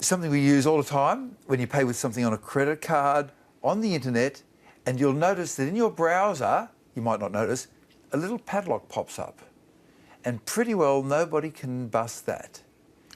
something we use all the time when you pay with something on a credit card, on the internet, and you'll notice that in your browser, you might not notice, a little padlock pops up. And pretty well nobody can bust that.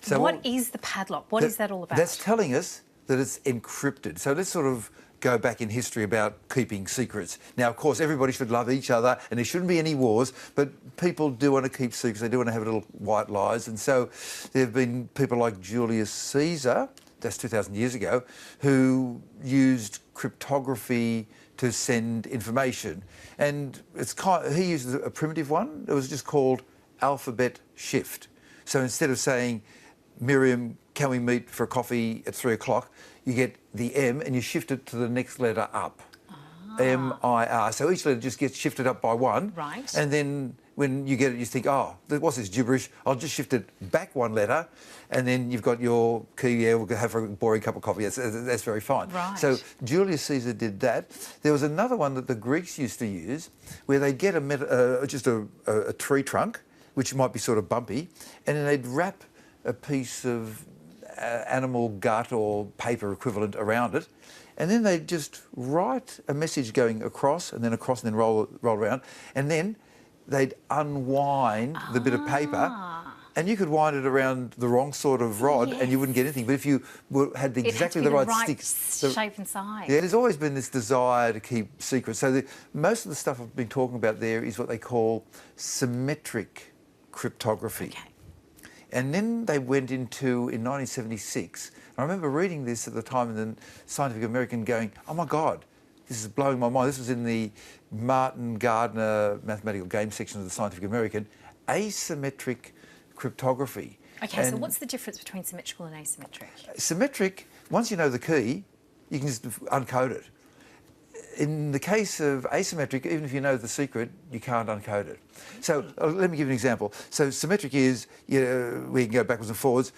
So what is the padlock? What is that all about? That's telling us that it's encrypted. So let's sort of go back in history about keeping secrets. Now, of course, everybody should love each other and there shouldn't be any wars, but people do want to keep secrets. They do want to have little white lies. And so there have been people like Julius Caesar, that's 2,000 years ago, who used cryptography to send information. And he used a primitive one. It was just called alphabet shift. So instead of saying, Miriam, can we meet for a coffee at 3 o'clock? You get the M and you shift it to the next letter up. M-I-R. So each letter just gets shifted up by one. Right. And then when you get it, you think, oh, what's this gibberish? I'll just shift it back one letter. And then you've got your key, yeah, we'll have a boring cup of coffee. That's very fine. Right. So Julius Caesar did that. There was another one that the Greeks used to use where they'd get just a tree trunk, which might be sort of bumpy, and then they'd wrap a piece of animal gut or paper equivalent around it, and then they'd just write a message going across and then roll around, and then they'd unwind the bit of paper, and you could wind it around the wrong sort of rod and you wouldn't get anything. But if you had exactly the right stick, shape and size. Yeah, there's always been this desire to keep secrets. So most of the stuff I've been talking about there is what they call symmetric cryptography. Okay. And then they went into, in 1976, I remember reading this at the time in the Scientific American going, oh my God, this is blowing my mind. This was in the Martin Gardner mathematical game section of the Scientific American, asymmetric cryptography. Okay, so what's the difference between symmetrical and asymmetric? Symmetric, once you know the key, you can just uncode it. In the case of asymmetric, even if you know the secret, you can't uncode it. So let me give you an example. So symmetric is, we can go backwards and forwards.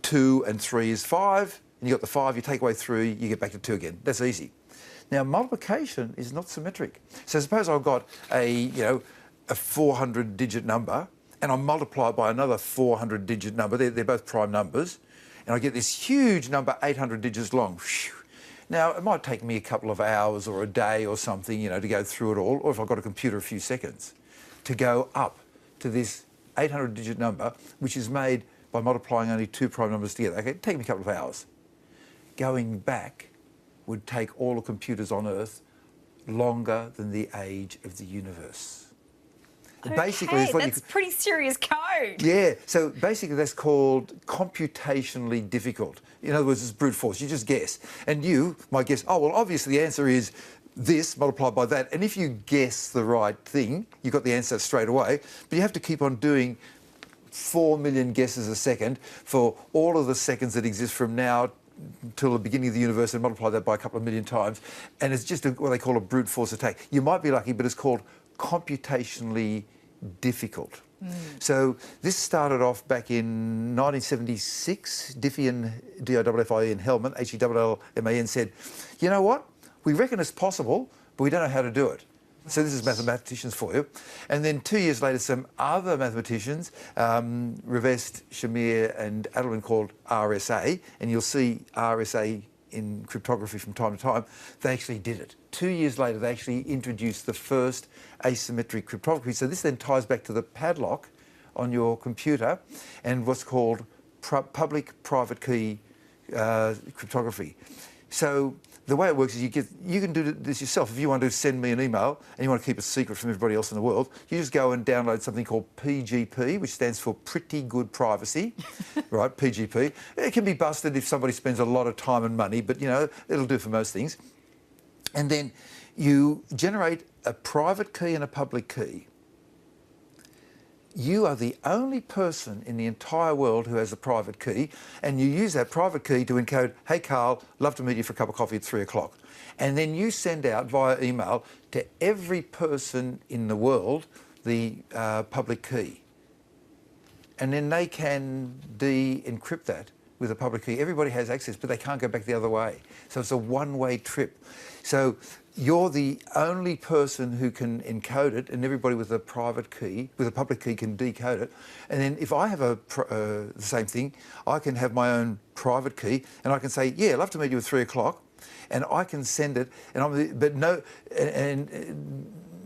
2 and 3 is 5, and you got the 5, you take away 3, you get back to 2 again. That's easy. Now, multiplication is not symmetric. So suppose I've got a 400-digit number, and I multiply it by another 400-digit number. They're both prime numbers, and I get this huge number, 800 digits long. Now, it might take me a couple of hours or a day or something, to go through it all, or if I've got a computer, a few seconds, to go up to this 800-digit number, which is made by multiplying only 2 prime numbers together. Okay, it'd take me a couple of hours. Going back would take all the computers on Earth longer than the age of the universe. Okay, basically, that's pretty serious code. Yeah, so basically that's called computationally difficult. In other words, it's brute force. You just guess. And you might guess, oh, well, obviously the answer is this multiplied by that. And if you guess the right thing, you've got the answer straight away. But you have to keep on doing 4 million guesses a second for all of the seconds that exist from now till the beginning of the universe and multiply that by a couple of million times. And it's just what they call a brute force attack. You might be lucky, but it's called computationally difficult. So this started off back in 1976. Diffie, D-I-F-F-I-E, and Hellman, H-E-L-L-M-A-N, said, you know what? We reckon it's possible, but we don't know how to do it. So this is mathematicians for you. And then 2 years later, some other mathematicians, Rivest, Shamir and Adelman, called RSA, and you'll see RSA in cryptography from time to time, they actually did it. 2 years later, they actually introduced the first asymmetric cryptography. So this then ties back to the padlock on your computer and what's called public-private key cryptography. So the way it works is you can do this yourself. If you want to send me an email and you want to keep a secret from everybody else in the world, you just go and download something called PGP, which stands for Pretty Good Privacy, right, PGP. It can be busted if somebody spends a lot of time and money, but, it'll do for most things. And then you generate a private key and a public key. You are the only person in the entire world who has a private key, and you use that private key to encode, hey, Carl, love to meet you for a cup of coffee at 3 o'clock. And then you send out via email to every person in the world the public key. And then they can de-encrypt that with a public key. Everybody has access, but they can't go back the other way. So it's a one-way trip. So you're the only person who can encode it, and everybody with a private key, with a public key, can decode it. And then if I have the same thing, I can have my own private key, and I can say, yeah, I'd love to meet you at 3 o'clock, and I can send it. And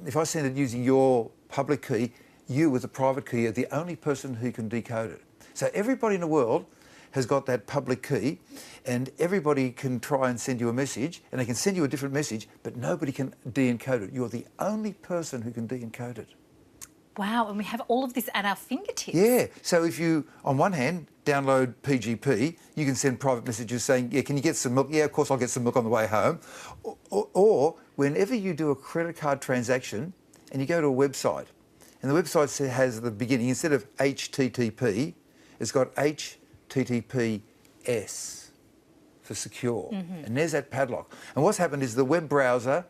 if I send it using your public key, you with a private key are the only person who can decode it. So everybody in the world has got that public key, and everybody can try and send you a message, and they can send you a different message, but nobody can de-encode it. You're the only person who can de-encode it. Wow, and we have all of this at our fingertips. Yeah, so if you, on one hand, download PGP, you can send private messages saying, yeah, can you get some milk? Yeah, of course I'll get some milk on the way home. Or whenever you do a credit card transaction and you go to a website, and the website has the beginning, instead of HTTP, it's got HTTPS for secure. And there's that padlock. And what's happened is the web browser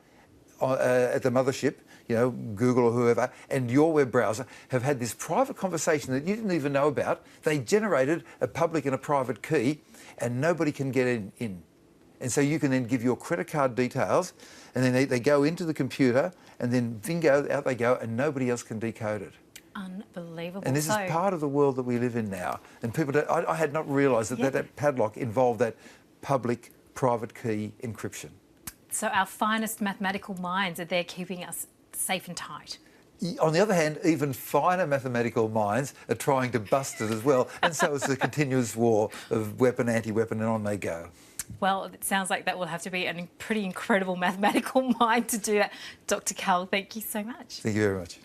at the mothership, you know, Google or whoever, and your web browser have had this private conversation that you didn't even know about. They generated a public and a private key, and nobody can get in. And so you can then give your credit card details, and then they go into the computer, and then bingo, out they go, and nobody else can decode it. Unbelievable. And this is part of the world that we live in now. And people don't, I had not realised that, that padlock involved that public private key encryption. So our finest mathematical minds are there keeping us safe and tight. On the other hand, even finer mathematical minds are trying to bust it as well. And so it's a continuous war of weapon, anti-weapon, and on they go. Well, it sounds like that will have to be a pretty incredible mathematical mind to do that. Dr. Cal, thank you so much. Thank you very much.